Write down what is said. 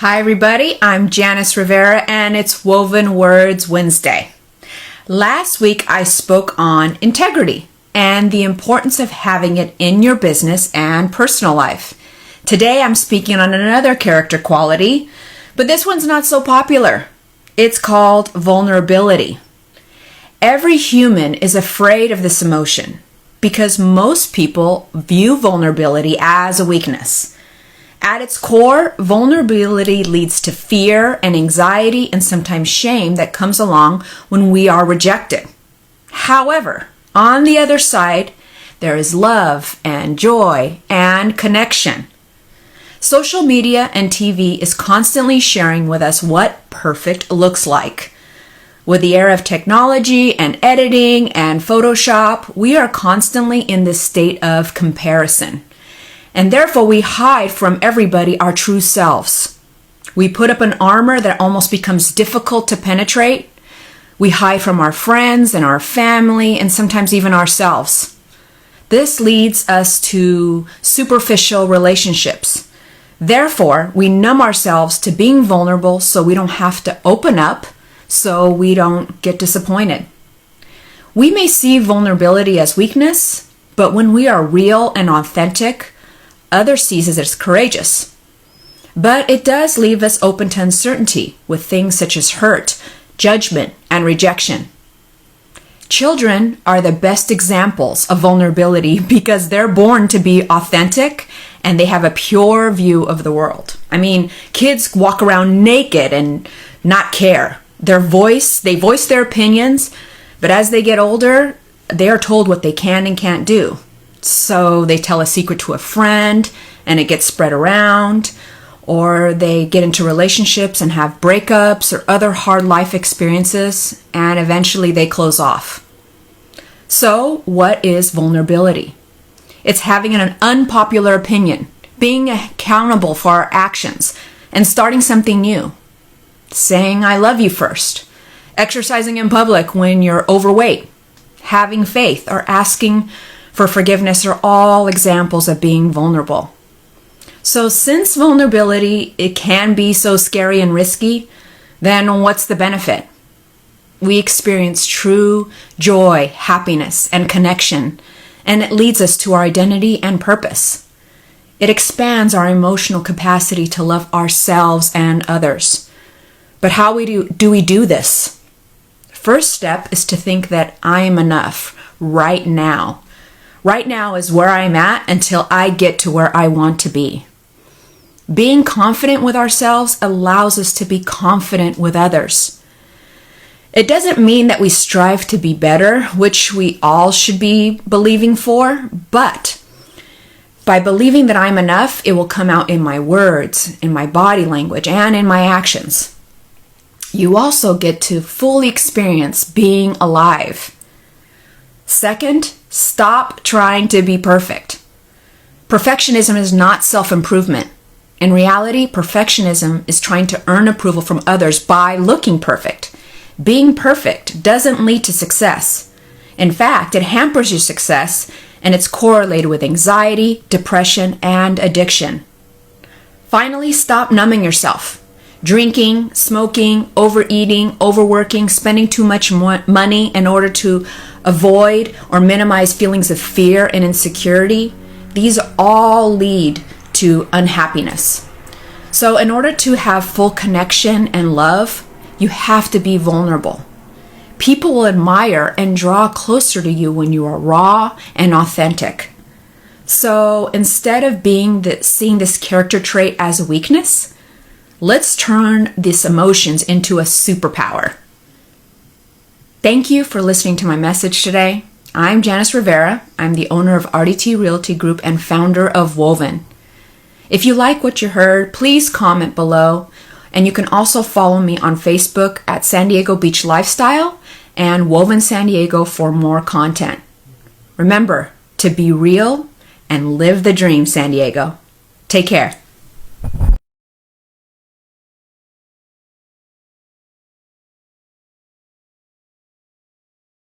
Hi everybody, I'm Janice Rivera and it's Woven Words Wednesday. Last week I spoke on integrity and the importance of having it in your business and personal life. Today I'm speaking on another character quality, but this one's not so popular. It's called vulnerability. Every human is afraid of this emotion because most people view vulnerability as a weakness. At its core, vulnerability leads to fear and anxiety and sometimes shame that comes along when we are rejected. However, on the other side, there is love and joy and connection. Social media and TV is constantly sharing with us what perfect looks like. With the era of technology and editing and Photoshop, we are constantly in this state of comparison. And therefore, we hide from everybody our true selves. We put up an armor that almost becomes difficult to penetrate. We hide from our friends and our family and sometimes even ourselves. This leads us to superficial relationships. Therefore, we numb ourselves to being vulnerable so we don't have to open up, so we don't get disappointed. We may see vulnerability as weakness, but when we are real and authentic, others sees it as courageous. But it does leave us open to uncertainty with things such as hurt, judgment, and rejection. Children are the best examples of vulnerability because they're born to be authentic and they have a pure view of the world. I mean, kids walk around naked and not care. They voice their opinions, but as they get older, they are told what they can and can't do. So they tell a secret to a friend and it gets spread around, or they get into relationships and have breakups or other hard life experiences, and eventually they close off. So what is vulnerability? It's having an unpopular opinion, being accountable for our actions, and starting something new. Saying I love you first, exercising in public when you're overweight, having faith, or asking for forgiveness are all examples of being vulnerable. So since vulnerability, it can be so scary and risky, then what's the benefit? We experience true joy, happiness, and connection, and it leads us to our identity and purpose. It expands our emotional capacity to love ourselves and others. But how do we do this? First step is to think that I am enough right now. Right now is where I'm at until I get to where I want to be. Being confident with ourselves allows us to be confident with others. It doesn't mean that we strive to be better, which we all should be believing for, but by believing that I'm enough, it will come out in my words, in my body language, and in my actions. You also get to fully experience being alive. Second, stop trying to be perfect. Perfectionism is not self-improvement. In reality, perfectionism is trying to earn approval from others by looking perfect. Being perfect doesn't lead to success. In fact, it hampers your success, and it's correlated with anxiety, depression, and addiction. Finally, stop numbing yourself. Drinking, smoking, overeating, overworking, spending too much money in order to avoid or minimize feelings of fear and insecurity, these all lead to unhappiness. So in order to have full connection and love, you have to be vulnerable. People will admire and draw closer to you when you are raw and authentic. So instead of seeing this character trait as a weakness, let's turn these emotions into a superpower. Thank you for listening to my message today. I'm Janice Rivera. I'm the owner of RDT Realty Group and founder of Woven. If you like what you heard, please comment below. And you can also follow me on Facebook at San Diego Beach Lifestyle and Woven San Diego for more content. Remember to be real and live the dream, San Diego. Take care.